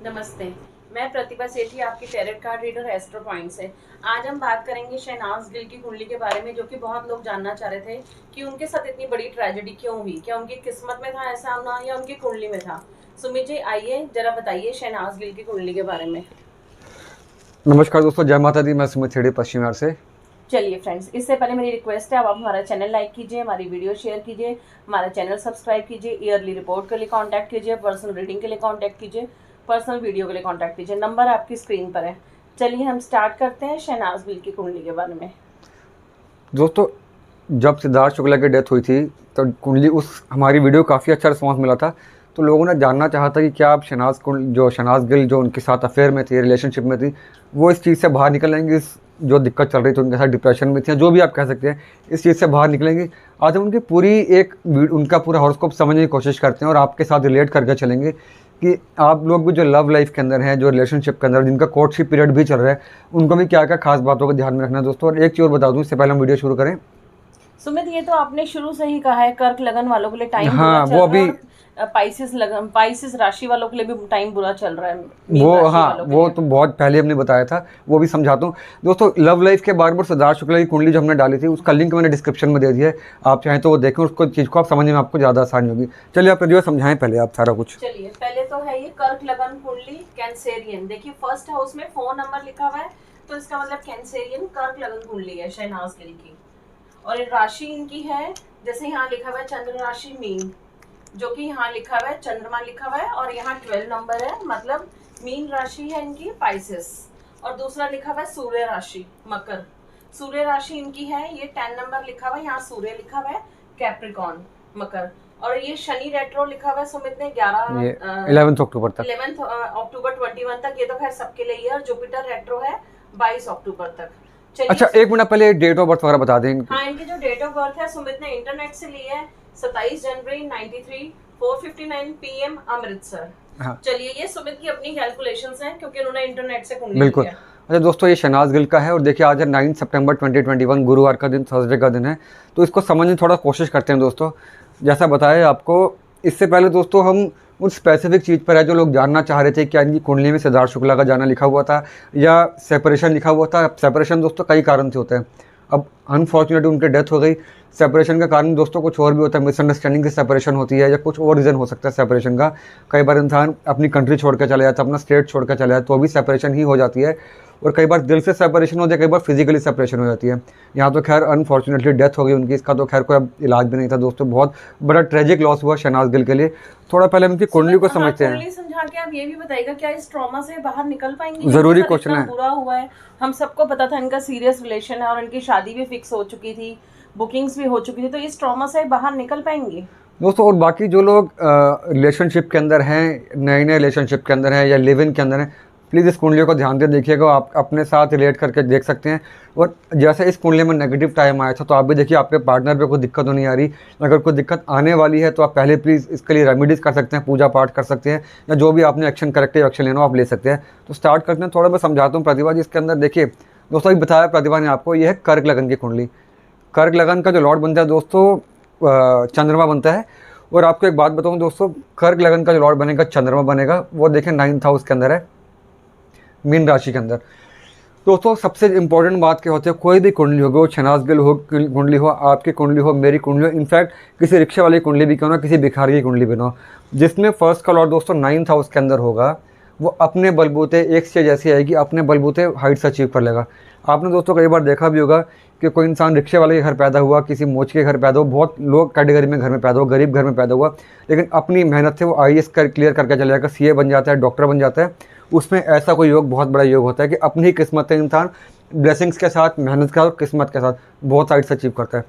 नमस्ते। मैं प्रतिभा सेठी, आपकी tarot card reader astro point से। आज हम बात करेंगे शहनाज गिल की कुंडली के बारे में, जो कि बहुत लोग जानना चाह रहे थे कि उनके साथ इतनी बड़ी ट्रेजेडी क्यों हुई। क्या उनकी किस्मत में था ऐसा होना या उनकी कुंडली में था। सुमित जी, आइए जरा बताइए शहनाज गिल की कुंडली के बारे में। नमस्कार दोस्तों, जय माता दी। मैं सुमित खेड़े पश्चिम बिहार से। चलिए फ्रेंड्स, इससे पहले मेरी रिक्वेस्ट है, आप हमारा चैनल लाइक कीजिए, हमारी वीडियो शेयर कीजिए, हमारा चैनल सब्सक्राइब कीजिए, ईयरली रिपोर्ट के लिए कांटेक्ट कीजिए, पर्सनल रीडिंग के लिए कांटेक्ट कीजिए, पर्सनल वीडियो के लिए कांटेक्ट कीजिए। नंबर आपकी स्क्रीन पर है। चलिए हम स्टार्ट करते हैं शहनाज गिल की कुंडली के बारे में। दोस्तों, जब सिद्धार्थ शुक्ला की डेथ हुई थी तो कुंडली उस हमारी वीडियो काफ़ी अच्छा रिस्पांस मिला था। तो लोगों ने जानना चाहा था कि क्या आप शहनाज गिल जो उनके साथ अफेयर में थी, रिलेशनशिप में थी, वो इस चीज़ से बाहर निकलेंगी। इस जो दिक्कत चल रही थी उनके साथ, डिप्रेशन में थी, जो भी आप कह सकते हैं, इस चीज़ से बाहर निकलेंगी। आज हम उनकी उनका पूरा हॉरोस्कोप समझने की कोशिश करते हैं और आपके साथ रिलेट करके चलेंगे कि आप लोग भी जो लव लाइफ के अंदर हैं, जो रिलेशनशिप के अंदर, जिनका कोर्टशिप पीरियड भी चल रहा है, उनको भी क्या क्या खास बातों को ध्यान में रखना है दोस्तों। और एक चीज़ और बता दूं इससे पहले हम वीडियो शुरू करें। सुमित, ये तो आपने शुरू से ही कहा है, कर्क लगन वालों के लिए टाइम बुरा हाँ, चल वो रहा है, अभी और पाइसिस राशि वालों के लिए भी टाइम बुरा चल रहा है। वो तो बहुत पहले हमने बताया था, वो भी समझाता हूँ दोस्तों। लव लाइफ के बारे में सिद्धार्थ शुक्ला की कुंडली जो हमने डाली थी, उसका लिंक मैंने डिस्क्रिप्शन में दे दिया है। आप चाहें तो वो देखें, उसको चीज़ को आप समझने में आपको ज़्यादा आसानी होगी। चलिए आप जो समझाएं पहले आप सारा कुछ। चलिए, पहले तो है ये कर्क लगन कुंडली कैंसेरियन। देखिए फर्स्ट हाउस में फोन नंबर लिखा हुआ है, तो इसका मतलब कैंसेरियन कर्क लगन कुंडली है शहनाज गिल की। और राशि इनकी है, जैसे यहाँ लिखा हुआ है चंद्र राशि मीन, जो कि यहाँ लिखा हुआ है चंद्रमा लिखा हुआ है, और यहाँ 12 नंबर है, मतलब मीन राशि है इनकी पाइसेस। और दूसरा लिखा हुआ है सूर्य राशि मकर। सूर्य राशि इनकी है, ये 10 नंबर लिखा हुआ है, यहाँ सूर्य लिखा हुआ है कैप्रिकॉन मकर। और ये शनि रेट्रो लिखा हुआ है सुमित ने 11 अक्टूबर तक, 11 अक्टूबर 21 तक। ये तो खैर सबके लिए है। और जुपिटर रेट्रो है 22 अक्टूबर तक। अच्छा एक मिनट पहले डेट ऑफ बर्थ वगैरह बता दें। हाँ, इनकी जो डेट ऑफ बर्थ है सुमित ने इंटरनेट से ली है, 27 जनवरी 93, 4:59 PM अमृतसर। हाँ, चलिए, ये सुमित की अपनी कैलकुलेशंस हैं, क्योंकि उन्होंने इंटरनेट से कुंडली बिल्कुल। ली है। अच्छा दोस्तों, ये शहनाज गिल का है और देखिए आज है 9 सितंबर 2021, गुरुवार का दिन, थर्सडे का दिन है। तो इसको समझने थोड़ा कोशिश करते हैं दोस्तों। जैसा बताया आपको, इससे पहले दोस्तों हम उस स्पेसिफिक चीज़ पर है जो लोग जानना चाह रहे थे। क्या इनकी कुंडली में सिद्धार्थ शुक्ला का जाना लिखा हुआ था या सेपरेशन लिखा हुआ था। सेपरेशन दोस्तों कई कारण से होता है। अब अनफॉर्चुनेटली उनकी डेथ हो गई। सेपरेशन का कारण दोस्तों कुछ और भी होता है, मिसअंडरस्टैंडिंग की सेपरेशन होती है या कुछ और रीज़न हो सकता है सेपरेशन का। कई बार इंसान अपनी कंट्री छोड़ कर चला जाता है, अपना स्टेट छोड़ कर चला जाता है, तो भी सेपरेशन ही हो जाती है। और कई बार दिल से सेपरेशन होती है, कई बार फिजिकली सेपरेशन हो जाती है। यहाँ तो खैर अनफॉर्चुनेटली डेथ हो गई उनकी, इसका तो खैर कोई अब इलाज भी नहीं था दोस्तों। बहुत बड़ा ट्रेजिक लॉस हुआ शहनाज गिल के लिए। थोड़ा पहले उनकी कुंडली को समझते हैं। समझा के आप ये भी बताइएगा, क्या इस ट्रॉमा से बाहर निकल पाएंगे। जरूरी क्वेश्चन है। बुरा हुआ है, हम सबको पता था इनका सीरियस रिलेशन है, और इनकी शादी भी फिक्स हो चुकी थी, बुकिंग्स भी हो चुकी थी। तो इस ट्रॉमा से बाहर निकल पाएंगे दोस्तों। और बाकी जो लोग रिलेशनशिप के अंदर हैं, नए नए रिलेशनशिप के अंदर हैं या लिव इन के अंदर हैं, प्लीज़ इस कुंडली को ध्यान से देखिएगा। आप अपने साथ रिलेट करके देख सकते हैं। और जैसे इस कुंडली में नेगेटिव टाइम आया था, तो आप भी देखिए आपके पार्टनर पे कोई दिक्कत तो नहीं आ रही। अगर कोई दिक्कत आने वाली है तो आप पहले प्लीज़ इसके लिए रेमेडीज़ कर सकते हैं, पूजा पाठ कर सकते हैं, या जो भी आपने करेक्टिव एक्शन लेना हो आप ले सकते हैं। तो स्टार्ट करते हैं। थोड़ा मैं समझाता हूँ प्रतिभा जी इसके अंदर। देखिए दोस्तों, अभी बताया प्रतिभा ने आपको, ये है कर्क लगन की कुंडली। कर्क लगन का जो लॉर्ड बनता है दोस्तों, चंद्रमा बनता है। और आपको एक बात बताऊं दोस्तों, कर्क लगन का जो लॉर्ड बनेगा, चंद्रमा बनेगा, वो देखें 9th हाउस के अंदर है, मीन राशि के अंदर। दोस्तों सबसे इंपॉर्टेंट बात क्या होती है, कोई भी कुंडली हो, वो शहनाज गिल हो कुंडली हो, आपकी कुंडली हो, मेरी कुंडली हो, इनफैक्ट किसी रिक्शे वाली कुंडली भी क्यों ना, किसी भिखारी की कुंडली भी ना हो, जिसमें फर्स्ट का लॉर्ड दोस्तों 9th हाउस के अंदर होगा, वो अपने बलबूते एक स्टेज ऐसी आएगी, अपने बलबूते हाइट्स अचीव कर लेगा। आपने दोस्तों कई बार देखा भी होगा कि कोई इंसान रिक्शे वाले के घर पैदा हुआ, किसी मोच के घर पैदा हुआ, बहुत लो कैटेगरी में घर में पैदा हुआ, गरीब घर में पैदा हुआ, लेकिन अपनी मेहनत से वो IAS क्लियर करके चले जाएगा, CA बन जाता है, डॉक्टर बन जाता है। उसमें ऐसा कोई योग, बहुत बड़ा योग होता है कि अपनी ही किस्मत से इंसान ब्लेसिंग्स के साथ, मेहनत के साथ, किस्मत के साथ बहुत हाइट्स अचीव करता है।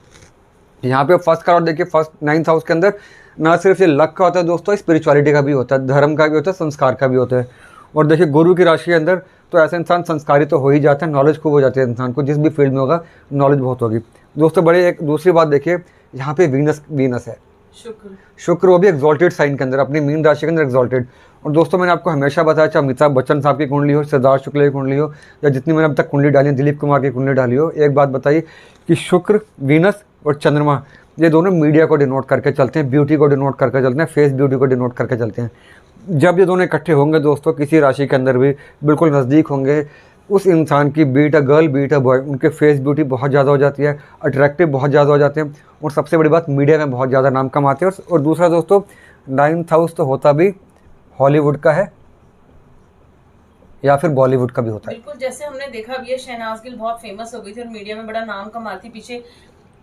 यहाँ पे फर्स्ट का लॉर्ड देखिए, फर्स्ट 9th हाउस के अंदर ना सिर्फ ये लक का होता है दोस्तों, स्पिरिचुअलिटी का भी होता है, धर्म का भी होता है, संस्कार का भी होता है। और देखिए गुरु की राशि के अंदर तो ऐसा इंसान संस्कारी तो हो ही जाता है, नॉलेज खूब हो जाती है इंसान को, जिस भी फील्ड में होगा नॉलेज बहुत होगी दोस्तों। बड़े एक दूसरी बात देखिए, यहाँ पे वीनस है, शुक्र, वो भी एक्सॉल्टेड साइन के अंदर, अपनी मीन राशि के अंदर एक्सॉल्टेड। और दोस्तों मैंने आपको हमेशा बताया, चाहे अमिताभ बच्चन साहब की कुंडली हो, सिद्धार्थ शुक्ला की कुंडली हो, या जितनी मैंने अब तक कुंडली डाली है, दिलीप कुमार की कुंडली डाली हो, एक बात बताइए कि शुक्र, वीनस और चंद्रमा, ये दोनों मीडिया को डिनोट करके चलते हैं, ब्यूटी को डिनोट करके चलते हैं, फेस ब्यूटी को डिनोट करके चलते हैं। जब ये दोनों इकट्ठे होंगे दोस्तों किसी राशि के अंदर भी बिल्कुल नज़दीक होंगे, उस इंसान की beat a girl beat a boy, उनके फेस ब्यूटी बहुत ज़्यादा हो जाती है, अट्रैक्टिव बहुत ज़्यादा हो जाते हैं, और सबसे बड़ी बात मीडिया में बहुत ज़्यादा नाम कमाते हैं। और दूसरा दोस्तों 9th हाउस तो होता भी हॉलीवुड का है या फिर बॉलीवुड का भी होता है। बिल्कुल, जैसे हमने देखा अब ये शहनाज गिल बहुत फेमस हो गई थी और मीडिया में बड़ा नाम कमाती, पीछे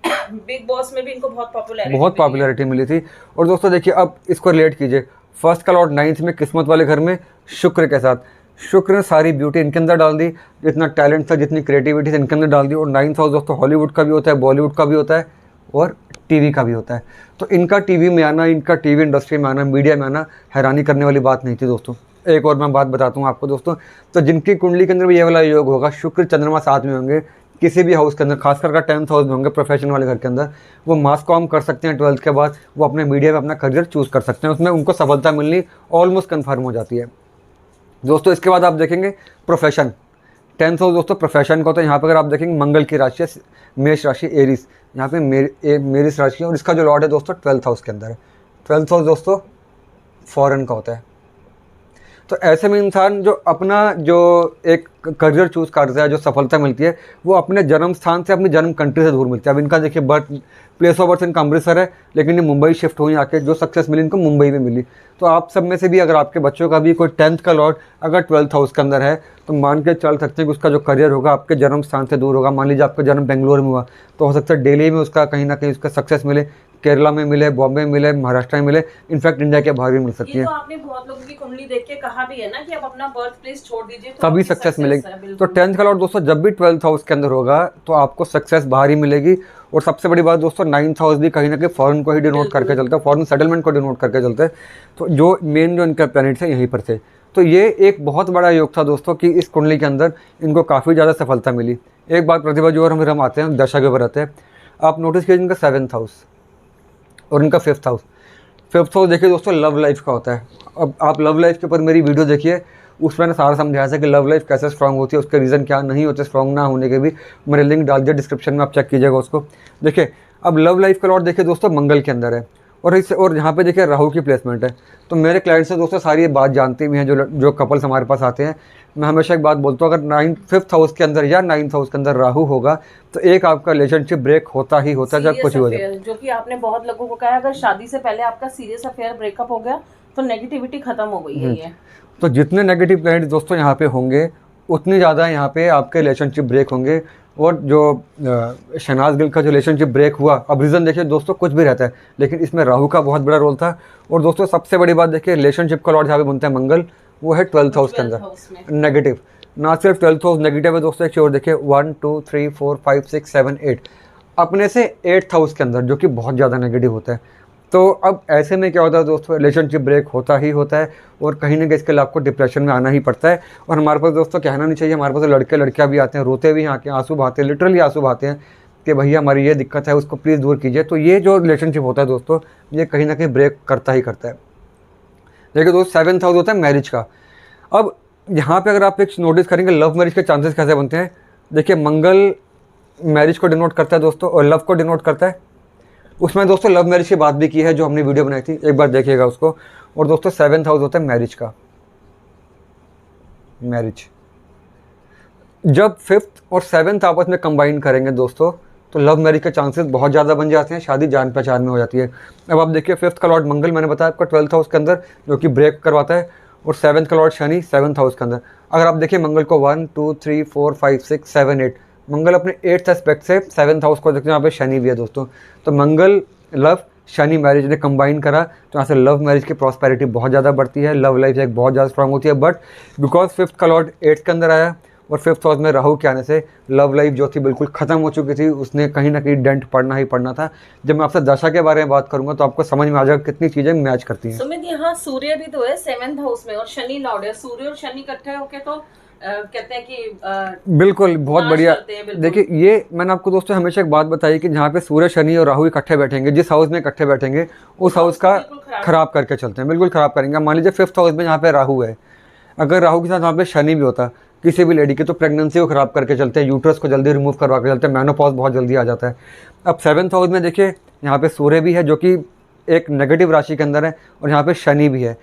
बिग बॉस में भी इनको बहुत पॉपुलैरिटी मिली थी। और दोस्तों देखिए अब इसको रिलेट कीजिए, फर्स्ट का लॉर्ड 9th में किस्मत वाले घर में शुक्र के साथ, शुक्र ने सारी ब्यूटी इनके अंदर डाल दी, जितना टैलेंट था जितनी क्रिएटिविटी थी इनके अंदर डाल दी। और 9th हाउस दोस्तों हॉलीवुड का भी होता है, बॉलीवुड का भी होता है और टीवी का भी होता है। तो इनका टीवी में आना, इनका टीवी इंडस्ट्री में आना, मीडिया में आना हैरानी करने वाली बात नहीं थी दोस्तों। एक और मैं बात बताता हूँ आपको दोस्तों, तो जिनकी कुंडली के अंदर भी ये वाला योग होगा, शुक्र चंद्रमा साथ में होंगे किसी भी हाउस के अंदर, खासकर 10th हाउस में होंगे प्रोफेशन वाले घर के अंदर, वो मास कॉम कर सकते हैं 12th के बाद, वो अपने मीडिया में अपना करियर चूज़ कर सकते हैं, उसमें उनको सफलता मिलनी ऑलमोस्ट कन्फर्म हो जाती है दोस्तों। इसके बाद आप देखेंगे प्रोफेशन, 10th हाउस दोस्तों प्रोफेशन का होता है। यहाँ पर अगर आप देखेंगे मंगल की राशि है मेष राशि एरीज, यहाँ पे मेरिस राशि है, और इसका जो लॉर्ड है दोस्तों 12th हाउस के अंदर है। 12th हाउस दोस्तों फॉरेन का होता है। तो ऐसे में इंसान जो अपना जो एक करियर चूज़ करता है, जो सफलता मिलती है, वो अपने जन्म स्थान से, अपनी जन्म कंट्री से दूर मिलती है। अब इनका देखिए बर्थ प्लेस ऑफ बर्थ इनका अमृतसर है, लेकिन ये मुंबई शिफ्ट हुई आके, जो सक्सेस मिली इनको मुंबई में मिली। तो आप सब में से भी अगर आपके बच्चों का भी कोई 10th का लॉर्ड अगर 12th हाउस के अंदर है, तो मान के चल सकते हैं कि उसका जो करियर होगा आपके जन्म स्थान से दूर होगा। मान लीजिए आपका जन्म बेंगलोर में हुआ, तो हो सकता है दिल्ली में उसका कहीं ना कहीं उसका सक्सेस मिले, केरला में मिले, बॉम्बे में मिले, महाराष्ट्र में मिले, इनफैक्ट इंडिया के बाहर भी मिल सकती है। तो आपने बहुत लोगों की कुंडली देख के कहा भी है ना कि आप अपना बर्थ प्लेस छोड़ दीजिए तो तभी सक्सेस मिलेगी। तो 10th का लॉर्ड दोस्तों जब भी 12th हाउस के अंदर होगा तो आपको सक्सेस बाहर ही मिलेगी। और सबसे बड़ी बात दोस्तों 9th हाउस भी कहीं ना कहीं फॉरेन को ही डिनोट करके चलता है, फॉरेन सेटलमेंट को डिनोट करके चलते हैं। तो जो मेन जो इनके प्लैनेट्स हैं यहीं पर थे। तो ये एक बहुत बड़ा योग था दोस्तों कि इस कुंडली के अंदर इनको काफ़ी ज़्यादा सफलता मिली। एक बात प्रतिभा जो और हम आते हैं दशा के ऊपर आते हैं, आप नोटिस कीजिए इनका 7th हाउस और इनका 5th हाउस। 5th हाउस देखिए दोस्तों लव लाइफ का होता है। अब आप लव लाइफ के ऊपर मेरी वीडियो देखिए, उसमें मैंने सारा समझाया था कि लव लाइफ कैसे स्ट्रांग होती है, उसके रीज़न क्या नहीं होते स्ट्रांग ना होने के भी। मैंने लिंक डाल दिया डिस्क्रिप्शन में, आप चेक कीजिएगा उसको। देखिए अब लव लाइफ का लॉर्ड देखिए दोस्तों मंगल के अंदर है, और यहाँ पे देखिए राहु की प्लेसमेंट है। तो मेरे क्लाइंट्स से दोस्तों सारी ये बात जानते भी हैं, जो कपल्स हमारे पास आते हैं। मैं हमेशा एक बात बोलता हूँ, अगर 5th हाउस के अंदर या 9th हाउस के अंदर राहु होगा तो एक आपका रिलेशनशिप ब्रेक होता ही होता है, जब कुछ हो जाए। जो कि आपने बहुत लोगों को कहा, अगर शादी से पहले आपका सीरियस अफेयर ब्रेकअप हो गया तो नेगेटिविटी खत्म हो गई है ये। तो जितने नेगेटिव प्लैनेट दोस्तों यहाँ पे होंगे उतनी ज़्यादा यहाँ पे आपके रिलेशनशिप ब्रेक होंगे। और जो शहनाज गिल का जो रिलेशनशिप ब्रेक हुआ, अब रीज़न देखिए दोस्तों कुछ भी रहता है, लेकिन इसमें राहु का बहुत बड़ा रोल था। और दोस्तों सबसे बड़ी बात देखिए रिलेशनशिप का लॉर्ड जहाँ पे बनता है मंगल, वो है 12th हाउस के अंदर नेगेटिव। ना सिर्फ 12th हाउस नेगेटिव है दोस्तों, एक और देखिए 1 2 3 4 5 6 7 8 अपने से 8th हाउस के अंदर, जो कि बहुत ज़्यादा नेगेटिव होता है। तो अब ऐसे में क्या होता है दोस्तों, रिलेशनशिप ब्रेक होता ही होता है, और कहीं ना कहीं इसके लिए आपको डिप्रेशन में आना ही पड़ता है। और हमारे पास दोस्तों कहना नहीं चाहिए, हमारे पास लड़के लड़कियाँ भी आते हैं, रोते भी आके आंसू बहाते हैं, लिटरली आंसू बहाते हैं कि भैया हमारी ये दिक्कत है, उसको प्लीज़ दूर कीजिए। तो ये जो रिलेशनशिप होता है दोस्तों, ये कहीं ना कहीं ब्रेक करता ही करता है। देखिए दोस्त 7th हाउस होता है मैरिज का। अब यहाँ पे अगर आप एक नोटिस करेंगे लव मैरिज के चांसेस कैसे बनते हैं। देखिए मंगल मैरिज को डिनोट करता है दोस्तों, और लव को डिनोट करता है। उसमें दोस्तों लव मैरिज की बात भी की है, जो हमने वीडियो बनाई थी, एक बार देखिएगा उसको। और दोस्तों 7th हाउस होता है मैरिज का। मैरिज जब 5th और 7th आपस में कंबाइन करेंगे दोस्तों, तो लव मैरिज के चांसेस बहुत ज़्यादा बन जाते हैं, शादी जान पहचान में हो जाती है। अब आप देखिए 5th का लॉर्ड मंगल मैंने बताया आपका 12th हाउस के अंदर, जो कि ब्रेक करवाता है, और 7th का लॉर्ड शनि 7th हाउस के अंदर। अगर आप देखिए मंगल को 1 2 3 4 5 6 7 8 मंगल अपने 8th एस्पेक्ट से 7th हाउस को देखते हैं, यहाँ पे शनि भी है दोस्तों। तो मंगल लव शनि मैरिज ने कंबाइन करा, तो यहाँ से लव मैरिज की प्रॉस्पेरिटी बहुत ज़्यादा बढ़ती है, लव लाइफ एक बहुत ज़्यादा स्ट्रांग होती है। बट बिकॉज 5th का लॉर्ड 8th के अंदर आया और 5th हाउस में राहु के आने से लव लाइफ जो थी बिल्कुल ख़त्म हो चुकी थी, उसने कहीं ना कहीं डेंट पड़ना ही पड़ना था। जब मैं आपसे दशा के बारे में बात करूंगा तो आपको समझ में आ जाएगा कितनी चीज़ें मैच करती हैं। सुमित यहाँ सूर्य भी तो है 7th हाउस में, और शनि लॉर्ड है। सूर्य और शनि इकट्ठे होके तो कहते हैं कि बिल्कुल बहुत बढ़िया। देखिए ये मैंने आपको दोस्तों हमेशा एक बात बताई कि जहाँ पे सूर्य शनि और राहु इकट्ठे बैठेंगे, जिस हाउस में इकट्ठे बैठेंगे उस हाउस का खराब करके चलते हैं, बिल्कुल खराब करेंगे। मान लीजिए 5th हाउस में जहाँ पे राहु है, अगर राहु के साथ वहाँ पे शनि भी होता किसी भी लेडी की, तो प्रेगनेंसी को खराब करके चलते हैं, यूट्रस को जल्दी रिमूव करवा के चलते हैं, मेनोपॉज बहुत जल्दी आ जाता है। अब 7th हाउस में देखिए यहाँ पे सूर्य भी है, जो कि एक नेगेटिव राशि के अंदर है, और यहाँ पे शनि भी है।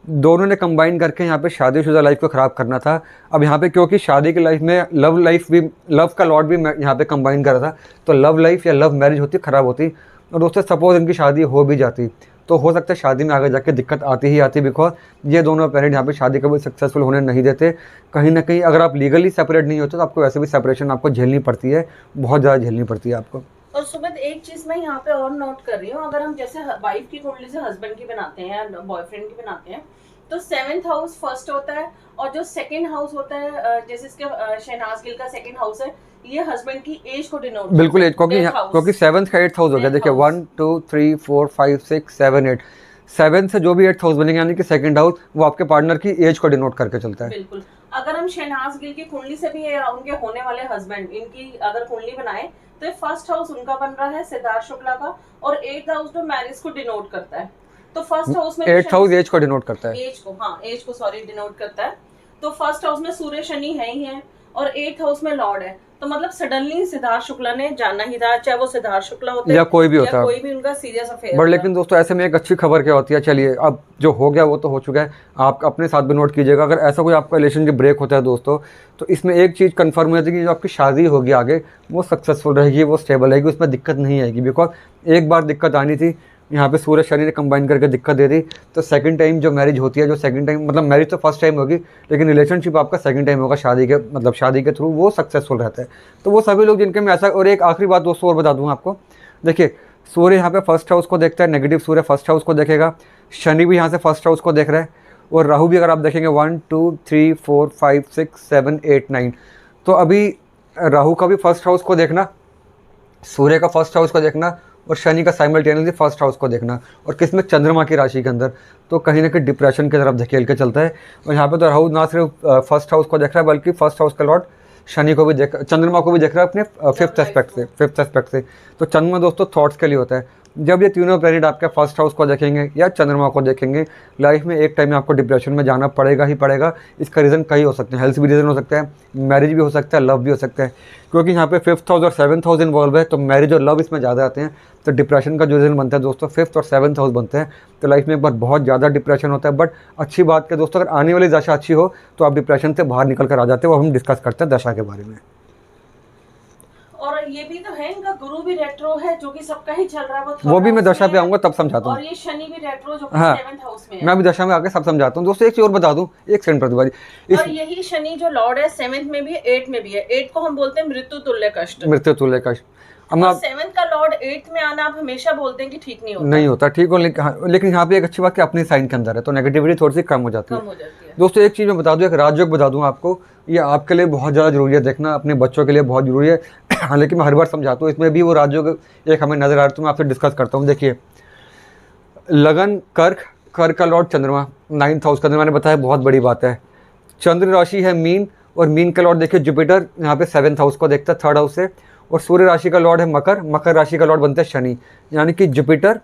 दोनों ने कंबाइन करके यहाँ पे शादीशुदा लाइफ को ख़राब करना था। अब यहाँ पे क्योंकि शादी की लाइफ में लव का लॉट भी यहाँ पे कंबाइन कर रहा था, तो लव लाइफ या लव मैरिज होती ख़राब होती। और दोस्तों सपोज इनकी शादी हो भी जाती तो हो सकता है शादी में आगे जाके दिक्कत आती ही आती, बिकॉज ये दोनों पेरेंट यहाँ पे शादी कभी सक्सेसफुल होने नहीं देते। कहीं ना कहीं अगर आप लीगली सेपरेट नहीं होते तो आपको वैसे भी सेपरेशन आपको झेलनी पड़ती है, बहुत ज़्यादा झेलनी पड़ती है आपको। और सुमित एक चीज मैं यहाँ पे और नोट कर रही हूँ, अगर हम जैसे वाइफ की कुंडली से हस्बैंड की बनाते हैं या बॉयफ्रेंड की बनाते हैं तो 7th हाउस फर्स्ट होता है, और जो 2nd हाउस होता है जैसे इसके शहनाज गिल का 2nd हाउस है, ये हस्बैंड की एज को डिनोट बिल्कुल एज, क्योंकि 7th का 8th हाउस हो गया। देखिए 1 2 3 4 5 6 7 8, 7 से जो भी 8th हाउस बनेंगे यानी कि 2nd हाउस वो आपके पार्टनर की एज को डिनोट करके चलता है। बिल्कुल। अगर हम शहनाज गिल की कुंडली से भी उनके होने वाले हस्बैंड इनकी अगर कुंडली बनाए तो ये 1st हाउस उनका बन रहा है सिद्धार्थ शुक्ला का, और 8th हाउस जो मैरिज को डिनोट करता है, तो 1st हाउस में 8th हाउस एज को डिनोट करता है, एज को सॉरी डिनोट करता है। तो 1st हाउस में सूर्य शनि है ही है और 8th हाउस में लॉर्ड है, तो मतलब सडनली सिद्धार्थ शुक्ला ने जाना ही था, चाहे वो सिद्धार्थ शुक्ला होते या कोई भी होता है, कोई भी उनका सीरियस अफेयर। बट लेकिन दोस्तों ऐसे में एक अच्छी खबर क्या होती है, चलिए अब जो हो गया वो तो हो चुका है, आप अपने साथ भी नोट कीजिएगा। अगर ऐसा कोई आपका रिलेशनशिप ब्रेक होता है दोस्तों, तो इसमें एक चीज़ कंफर्म हो जाती है कि जो आपकी शादी होगी आगे वो सक्सेसफुल रहेगी, वो स्टेबल रहेगी, उसमें दिक्कत नहीं आएगी। बिकॉज एक बार दिक्कत आनी थी, यहाँ पे सूर्य शनि ने कंबाइन करके दिक्कत दे दी, तो सेकंड टाइम जो मैरिज होती है, जो सेकंड टाइम मतलब मैरिज तो फर्स्ट टाइम होगी लेकिन रिलेशनशिप आपका सेकंड टाइम होगा शादी के थ्रू, वो सक्सेसफुल रहता है। तो वो सभी लोग जिनके में ऐसा। और एक आखिरी बात दोस्तों और बता दूँ आपको, देखिए सूर्य यहाँ पे 1st हाउस को देखता है, नेगेटिव सूर्य 1st हाउस को देखेगा, शनि भी यहाँ से 1st हाउस को देख रहा है, और राहु भी अगर आप देखेंगे 1 2 3 4 5 6 7 8 9, तो अभी राहु का भी 1st हाउस को देखना, सूर्य का 1st हाउस को देखना और शनि का साइमल्टेनियसली 1st हाउस को देखना, और किसमें चंद्रमा की राशि के अंदर, तो कहीं ना कहीं डिप्रेशन की तरफ धकेल के चलता है। और यहाँ पे तो राहु ना सिर्फ 1st हाउस को देख रहा है बल्कि 1st हाउस का लॉर्ड शनि को भी चंद्रमा को भी देख रहा है अपने 5th एस्पेक्ट से। तो चंद्रमा दोस्तों थॉट्स के लिए होता है। जब ये तीनों प्लैनेट आपके 1st हाउस को देखेंगे या चंद्रमा को देखेंगे, लाइफ में एक टाइम में आपको डिप्रेशन में जाना पड़ेगा ही पड़ेगा। इसका रीज़न कई हो सकते हैं, हेल्थ भी रीज़न हो सकता है, मैरिज भी हो सकता है, लव भी हो सकता है, क्योंकि यहाँ पे 5th हाउस और 7th हाउस इन्वॉल्व है, तो मैरिज और लव इसमें ज़्यादा आते हैं। तो डिप्रेशन का जो रीज़न बनता है दोस्तों 5th और 7th हाउस बनते हैं, तो लाइफ में एक बार बहुत ज़्यादा डिप्रेशन होता है। बट अच्छी बात है दोस्तों, अगर आने वाली दशा अच्छी हो तो आप डिप्रेशन से बाहर निकल कर आ जाते हो। वो हम डिस्कस करते हैं दशा के बारे में। और ये भी तो है, इनका गुरु भी रेट्रो है जो कि सबका ही चल रहा है, वो भी मैं दशा पे आऊंगा तब समझाता हूँ। और ये शनि भी रेट्रो जो कि हाँ, 7th हाउस में है। मैं भी दशा में आके सब समझाता हूँ दोस्तों। एक चीज और बता दूं, एक सेकंड प्रतिभा, और यही शनि जो लॉर्ड है 7th में भी है, 8th में भी है। 8 को हम बोलते हैं मृत्यु तुल्य कष्ट। मृत्यु तुल्य कष्ट। और 7th का लॉर्ड 8th में आना आप हमेशा बोलते हैं कि ठीक नहीं होता, ठीक हो, लेकिन यहाँ पे एक अच्छी बात कि अपनी साइन के अंदर है तो नेगेटिविटी थोड़ी सी कम हो जाती है। दोस्तों एक चीज़ मैं बता दूं, एक राजयोग बता दूं आपको, ये आपके लिए बहुत ज़्यादा जरूरी है देखना, अपने बच्चों के लिए बहुत जरूरी है। हालांकि मैं हर बार समझाता हूँ, इसमें भी वो राजयोग एक हमें नजर आ रहा है, तो मैं आपसे डिस्कस करता हूँ। देखिए लगन कर्क का लॉर्ड चंद्रमा 9th हाउस का, मैंने बताया बहुत बड़ी बात है। चंद्र राशि है मीन, और मीन का लॉर्ड देखिए जुपिटर यहाँ पे 7th हाउस को देखता है 3rd हाउस से, और सूर्य राशि का लॉर्ड है मकर राशि का लॉर्ड बनता है शनि। यानी कि जुपिटर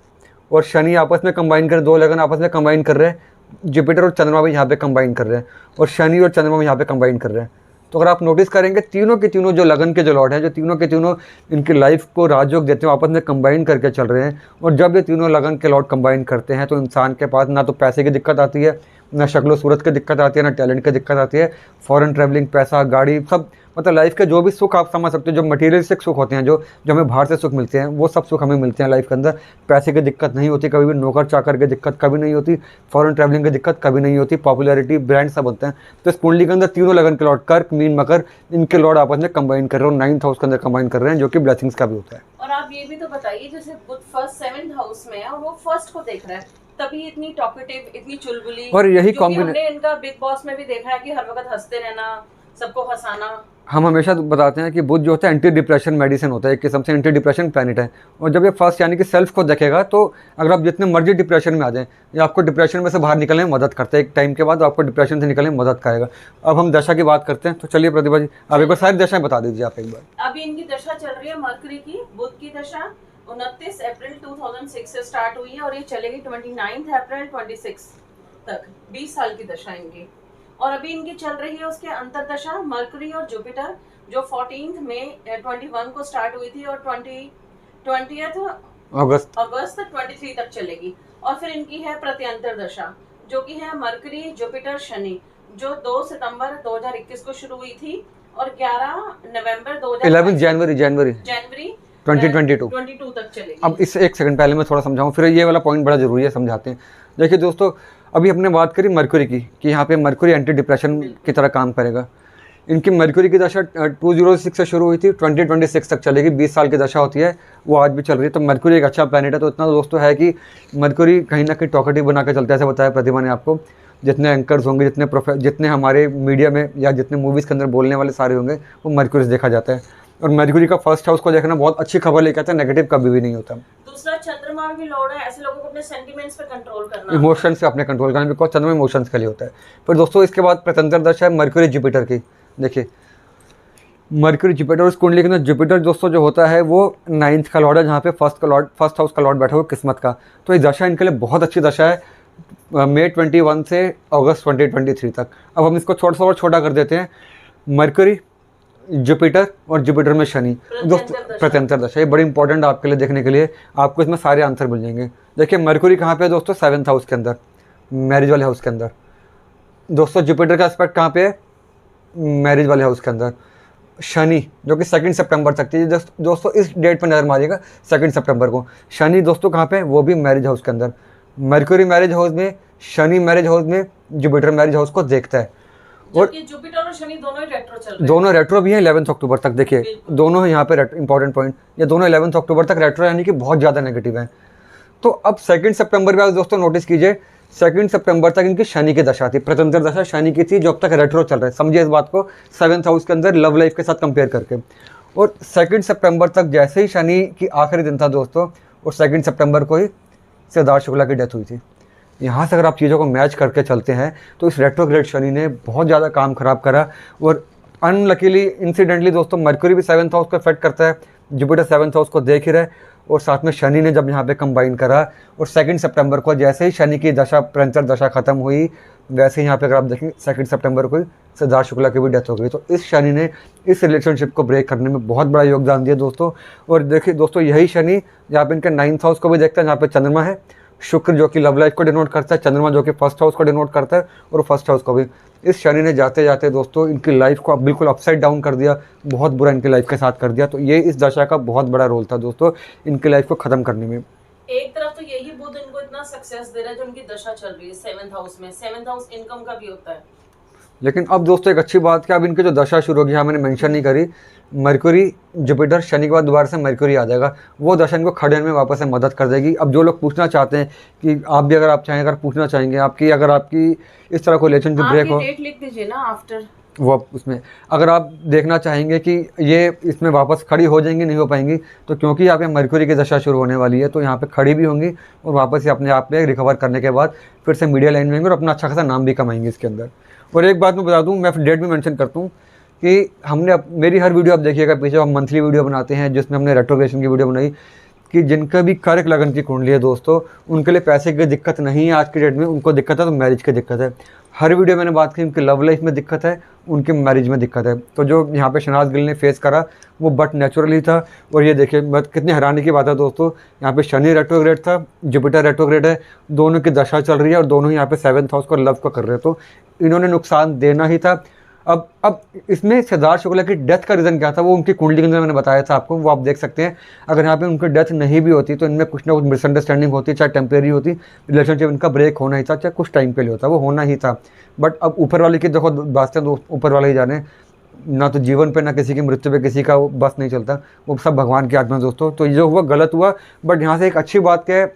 और शनि आपस में कंबाइन कर, दो लगन आपस में कंबाइन कर रहे हैं, जुपिटर और चंद्रमा भी यहाँ पे कंबाइन कर रहे हैं, और शनि और चंद्रमा भी यहाँ पे कंबाइन कर रहे हैं। तो अगर आप नोटिस करेंगे तीनों के तीनों जो लगन के जो लॉर्ड हैं, जो तीनों के तीनों इनकी लाइफ को राजयोग देते हैं, आपस में कंबाइन करके चल रहे हैं। और जब ये तीनों लगन के लॉर्ड कंबाइन करते हैं तो इंसान के पास ना तो पैसे की दिक्कत आती है, ना शक्लो सूरत की दिक्कत आती है, ना टैलेंट की दिक्कत आती है। फॉरेन ट्रैवलिंग, पैसा, गाड़ी, सब मतलब लाइफ के जो भी सुख आप समझ सकते हो, जो मटेरियलिस्टिक सुख होते हैं, जो हमें बाहर से सुख मिलते हैं, वो सब सुख हमें मिलते हैं लाइफ के अंदर। पैसे की दिक्कत नहीं होती कभी भी, नौकर चाकर की दिक्कत कभी नहीं होती, फॉरेन ट्रैवलिंग की दिक्कत कभी नहीं होती, पॉपुलैरिटी, ब्रांड सब होते हैं। तो इस कुंडली के अंदर तीनों लगन के लॉर्ड कर्क, मीन, मकर, इनके लॉर्ड आपस में कंबाइन कर रहे हैं और 9th हाउस के अंदर कंबाइन कर रहे हैं, जो कि ब्लेसिंग्स का भी होता है। और आप ये भी तो बताइए, जैसे बुध 7th हाउस में है और वो 1st को देख रहा है, तभी इतनी टॉकेटिव, इतनी चुलबुली, और यही हमने इनका बिग बॉस में भी देखा है कि हर वक्त हंसते रहना, सबको हंसाना। हम हमेशा बताते हैं कि बुध जो होता है एंटी डिप्रेशन मेडिसिन होता है, एक किस्म से एंटी डिप्रेशन प्लैनेट है। और जब ये फर्स्ट यानी कि सेल्फ को देखेगा, तो अगर आप जितने मर्जी डिप्रेशन में आ जाएं, ये आपको डिप्रेशन में से बाहर निकलने में मदद करता है। एक टाइम के बाद आपको डिप्रेशन से निकलने में मदद करेगा। अब हम दशा की बात करते हैं, तो चलिए प्रतिभा जी आप एक बार सारी दशाएं बता दीजिए आप एक बार। अभी इनकी दशा चल रही है मरकरी की, बुध की दशा 29 अप्रैल 2006 से स्टार्ट हुई है और ये चलेगी 29 अप्रैल 26 तक, 20 साल की दशा इनकी। और अभी इनकी चल रही है उसके अंतरदशा मरकरी और जुपिटर, जो 14 मई 21 को स्टार्ट हुई थी और 20 अगस्त 23 तक चलेगी। और फिर इनकी है प्रत्यंतर दशा जो कि है मरकरी जुपिटर शनि, जो 2 सितंबर 2021 को शुरू हुई थी और 11 नवंबर 11 जनवरी जनवरी जनवरी 2022 तक चलेगी। अब इस एक सेकंड पहले मैं थोड़ा समझाऊं, फिर ये वाला पॉइंट बड़ा ज़रूरी है, समझाते हैं। देखिए दोस्तों, अभी हमने बात करी मरकरी की कि यहाँ पे मरकरी एंटी डिप्रेशन की तरह काम करेगा। इनकी मरकरी की दशा 2006 से शुरू हुई थी, 2026 तक चलेगी, 20 साल की दशा होती है, वो आज भी चल रही है। तो मरकरी एक अच्छा प्लैनेट है। तो इतना दोस्तों है कि मरकरी कहीं ना कहीं टॉकेटिव बना के चलता है, ऐसा बताया प्रतिभा ने आपको। जितने एंकर्स होंगे, जितने हमारे मीडिया में या जितने मूवीज़ के अंदर बोलने वाले सारे होंगे, वो मरकरी से देखा जाता है। और मरकरी का फर्स्ट हाउस को देखना बहुत अच्छी खबर लेके आता है, नेगेटिव कभी भी नहीं होता। दूसरा, चंद्रमा में भी लॉर्ड है, ऐसे लोगों को अपने सेंटिमेंट्स पे कंट्रोल करना, इमोशंस से अपने कंट्रोल करना, बिकॉज चंद्रमा इमोशंस के लिए होता है। फिर दोस्तों इसके बाद प्रत्यंतर दशा है मरकरी जुपिटर की। देखिए मरकरी जुपिटर, उस कुंडली के अंदर जुपिटर दोस्तों जो होता है वो 9th का लॉर्ड है, जहाँ पे फर्स्ट हाउस का लॉर्ड बैठा हुआ किस्मत का। तो ये दशा इनके लिए बहुत अच्छी दशा है, मई 21 से अगस्त 2023 तक। अब हम इसको थोड़ा सा और छोटा कर देते हैं, मरकरी जुपिटर और जुपिटर में शनि दोस्तों प्रत्यंतर दशा, ये बड़ी इंपॉर्टेंट आपके लिए देखने के लिए, आपको इसमें सारे आंसर मिल जाएंगे। देखिए मरकरी कहाँ पे है दोस्तों, 7th हाउस के अंदर, मैरिज वाले हाउस के अंदर। दोस्तों जुपिटर का एस्पेक्ट कहाँ पे है, मैरिज वाले हाउस के अंदर। शनि जो कि 2 सितंबर तक थी, दोस्तों इस डेट पर नजर मारिएगा, 2 सितंबर को। शनि दोस्तों कहाँ पे है, वो भी मैरिज हाउस के अंदर। मरकरी मैरिज हाउस में, शनि मैरिज हाउस में, जुपिटर मैरिज हाउस को देखता है। और जुपिटर और शनि दोनों ही रेट्रो चल रहे हैं, दोनों रेट्रो भी हैं 11 अक्टूबर तक। देखिए दोनों यहाँ पे इंपॉर्टेंट पॉइंट, ये दोनों 11 अक्टूबर तक रेट्रो, यानी कि बहुत ज़्यादा नेगेटिव है। तो अब 2 सितंबर में दोस्तों नोटिस कीजिए, 2 सितंबर तक इनकी शनि की दशा थी, प्रत्यंतर दशा शनि की थी, जो अब तक रेट्रो चल रहा है। समझिए इस बात को 7th हाउस के अंदर लव लाइफ के साथ कंपेयर करके। और 2 सितंबर तक जैसे ही शनि की आखिरी दिन था दोस्तों, और 2 सितंबर को ही सिद्धार्थ शुक्ला की डेथ हुई थी। यहाँ से अगर आप चीज़ों को मैच करके चलते हैं तो इस रेट्रोग्रेड शनि ने बहुत ज़्यादा काम खराब करा। और अनलकीली इंसिडेंटली दोस्तों मरकरी भी 7th हाउस को इफेक्ट करता है, जुपिटर 7th हाउस को देख ही रहे, और साथ में शनि ने जब यहाँ पे कंबाइन करा, और 2 सितंबर को जैसे ही शनि की दशा प्रत्यंतर दशा खत्म हुई, वैसे ही यहाँ पे अगर आप देखें 2 सितंबर को ही सिद्धार्थ शुक्ला की भी डेथ हो गई। तो इस शनि ने इस रिलेशनशिप को ब्रेक करने में बहुत बड़ा योगदान दिया दोस्तों। और देखिए दोस्तों, यही शनि जहाँ पे इनके 9th हाउस को भी देखता है, जहाँ पे चंद्रमा है, शुक्र जो कि लव लाइफ को डिनोट करता है, चंद्रमा जो कि फर्स्ट हाउस को डिनोट करता है, और फर्स्ट हाउस को भी। इस शनि ने जाते जाते दोस्तों इनकी लाइफ को बिल्कुल अपसाइड डाउन कर दिया, बहुत बुरा इनकी लाइफ के साथ कर दिया। तो ये इस दशा का बहुत बड़ा रोल था दोस्तों इनकी लाइफ को ख़त्म करने में। एक तरफ तो यही बुध इनको इतना सक्सेस दे रहा है जो उनकी दशा चल रही है 7th हाउस में, 7th हाउस इनकम का भी होता है। लेकिन अब दोस्तों एक अच्छी बात कि अब इनकी जो दशा शुरू होगी, मैंने मेंशन नहीं करी, मरकरी जुपिटर शनि के बाद दोबारा से मरकरी आ जाएगा, वो दशा इनको खड़े होने में वापस से मदद कर देगी। अब जो लोग पूछना चाहते हैं कि आप भी अगर आप चाहें, अगर पूछना चाहेंगे अगर आपकी इस तरह को रिलेशनशिप ब्रेक हो, डेट लिख दीजिए ना आफ्टर वो उसमें अगर आप देखना चाहेंगे कि ये इसमें वापस खड़ी हो जाएंगी, नहीं हो पाएंगी, तो क्योंकि यहाँ पे मरकरी की दशा शुरू होने वाली है, तो यहाँ पे खड़ी भी होंगी और वापस से अपने आप में रिकवर करने के बाद फिर से मीडिया लाइन में होंगे और अपना अच्छा खासा नाम भी कमाएंगे इसके अंदर। और एक बात मैं बता दूँ, मैं डेट भी मेंशन करता हूँ कि हमने मेरी हर वीडियो आप देखिएगा पीछे, हम मंथली वीडियो बनाते हैं जिसमें हमने रेट्रोग्रेशन की वीडियो बनाई कि जिनका भी कर्क लगन की कुंडली है दोस्तों, उनके लिए पैसे की दिक्कत नहीं है आज की डेट में, उनको दिक्कत है तो मैरिज की दिक्कत है। हर वीडियो मैंने बात की उनकी लव लाइफ में दिक्कत है, उनके मैरिज में दिक्कत है। तो जो यहाँ पे शहनाज गिल ने फेस करा वो बट नेचुरली था। और ये देखिए कितनी हैरानी की बात है दोस्तों, यहाँ पे शनि रेट्रोग्रेड था, जुपिटर रेट्रोग्रेड है, दोनों की दशा चल रही है और दोनों यहाँ पे 7th हाउस को लव को कर रहे हैं, तो इन्होंने नुकसान देना ही था। अब इसमें सिद्धार्थ शुक्ला की डेथ का रीज़न क्या था, वो उनकी कुंडली के अंदर मैंने बताया था आपको, वो आप देख सकते हैं। अगर यहाँ पे उनकी डेथ नहीं भी होती तो इनमें कुछ ना कुछ मिसअंडरस्टैंडिंग होती, चाहे टेम्परेरी होती, रिलेशनशिप इनका ब्रेक होना ही था, चाहे कुछ टाइम के लिए होता, वो होना ही था। बट अब ऊपर वाले की देखो बातें तो ऊपर वाले ही जाने, ना तो जीवन पे ना किसी की मृत्यु पे किसी का बस नहीं चलता, वो सब भगवान की आत्मा दोस्तों। तो जो हुआ गलत हुआ, बट यहाँ से एक अच्छी बात क्या है,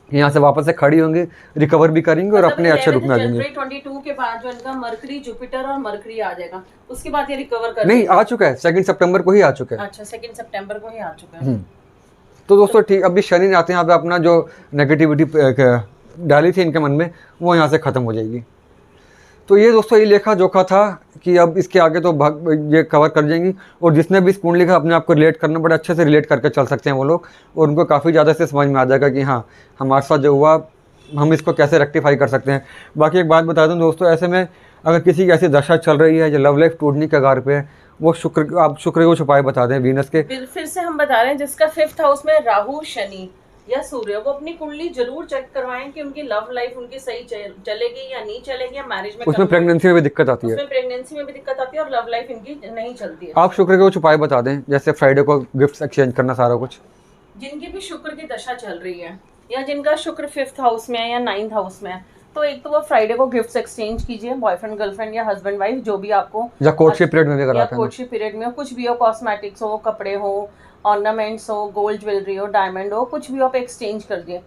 यहाँ से वापस से खड़ी होंगी, रिकवर भी करेंगे और अपने अच्छे रूप में आ जाएंगे। 22 के बाद जो इनका मरकरी जुपिटर और मरकरी आ जाएगा, उसके बाद ये रिकवर कर नहीं आ चुका है, 2 सितंबर को ही आ चुका है। अच्छा 2 सितंबर को ही आ चुका है। तो दोस्तों ठीक, अभी शनि आते हैं यहाँ पे अपना जो नेगेटिविटी डाली थी इनके मन में, वो यहाँ से ख़त्म हो जाएगी। तो ये दोस्तों ये लेखा जोखा था कि अब इसके आगे तो ये कवर कर जाएंगी। और जिसने भी इस कुंडली का अपने आप को रिलेट करना, बड़े अच्छे से रिलेट करके चल सकते हैं वो लोग, और उनको काफ़ी ज़्यादा से समझ में आ जाएगा कि हाँ हमारे साथ जो हुआ हम इसको कैसे रेक्टिफाई कर सकते हैं। बाकी एक बात बता दूं दोस्तों, ऐसे में अगर किसी की ऐसी दशा चल रही है जो लव लाइफ टूटने के कगार पे है, वो आप शुक्र को छुपाए बता दें वीनस के। फिर से हम बता रहे हैं जिसका 5th हाउस में राहु शनि, या सूर्य, वो अपनी कुंडली जरूर चेक करवाएं कि उनकी लव लाइफ उनकी सही चलेगी या नहीं चलेगी, या मैरिज में उसमें प्रेगनेंसी में भी दिक्कत आती है, उसमें प्रेगनेंसी में भी दिक्कत आती है और लव लाइफ इनकी नहीं चलती है। आप शुक्र के कुछ उपाय बता दें, जैसे फ्राइडे को गिफ्ट एक्सचेंज करना सारा कुछ। जिनकी भी शुक्र की दशा चल रही है या जिनका शुक्र 5th हाउस में है या 9th हाउस में है, तो एक तो वो फ्राइडे को गिफ्ट्स एक्सचेंज कीजिए, बॉयफ्रेंड गर्लफ्रेंड या हस्बैंड वाइफ जो भी आपको, या कोर्टशिप पीरियड में भी कराते हैं, कोर्टशिप पीरियड में कुछ भी हो, कॉस्मेटिक्स हो, कपड़े हो, ऑर्नामेंट्स हो, गोल्ड ज्वेलरी हो, डायमंड हो, कुछ भी आप एक्सचेंज कर दिए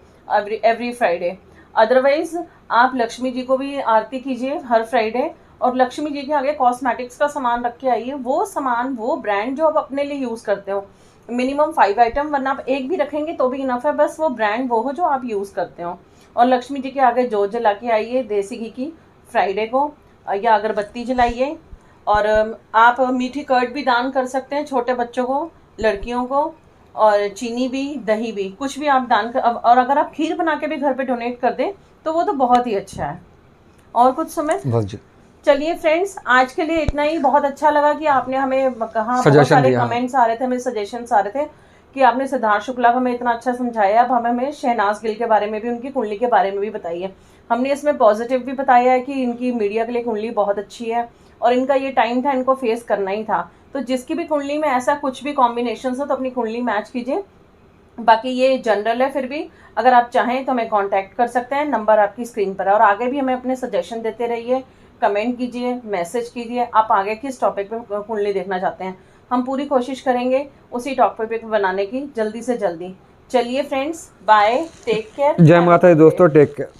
एवरी फ्राइडे। अदरवाइज आप लक्ष्मी जी को भी आरती कीजिए हर फ्राइडे, और लक्ष्मी जी के आगे कॉस्मेटिक्स का सामान रख के आइए, वो सामान वो ब्रांड जो आप अपने लिए यूज़ करते हो, मिनिमम 5 आइटम, वरना आप एक भी रखेंगे तो भी इनफ है, बस वो ब्रांड वो हो जो आप यूज़ करते हो। और लक्ष्मी जी के आगे जोत जला के आइए देसी घी की फ्राइडे को, या अगरबत्ती जलाइए। और आप मीठी कर्ड भी दान कर सकते हैं छोटे बच्चों को, लड़कियों को, और चीनी भी, दही भी, कुछ भी आप दान कर, और अगर आप खीर बना के भी घर पे डोनेट कर दें तो वो तो बहुत ही अच्छा है। और कुछ समय बस जी। चलिए फ्रेंड्स, आज के लिए इतना ही। बहुत अच्छा लगा कि आपने हमें कहा, बहुत सारे कमेंट्स आ रहे थे, हमें सजेशंस आ रहे थे कि आपने सिद्धार्थ शुक्ला को हमें इतना अच्छा समझाया। अब हमें शहनाज गिल के बारे में भी, उनकी कुंडली के बारे में भी बताइए। हमने इसमें पॉजिटिव भी बताया है कि इनकी मीडिया के लिए कुंडली बहुत अच्छी है और इनका ये टाइम था, इनको फेस करना ही था। तो जिसकी भी कुंडली में ऐसा कुछ भी कॉम्बिनेशन हो तो अपनी कुंडली मैच कीजिए। बाकी ये जनरल है, फिर भी अगर आप चाहें तो हमें कांटेक्ट कर सकते हैं, नंबर आपकी स्क्रीन पर है। और आगे भी हमें अपने सजेशन देते रहिए, कमेंट कीजिए, मैसेज कीजिए, आप आगे किस टॉपिक पे कुंडली देखना चाहते हैं। हम पूरी कोशिश करेंगे उसी टॉपिक पे बनाने की जल्दी से जल्दी। चलिए फ्रेंड्स, बाय, टेक केयर। जय माता दी दोस्तों, टेक केयर।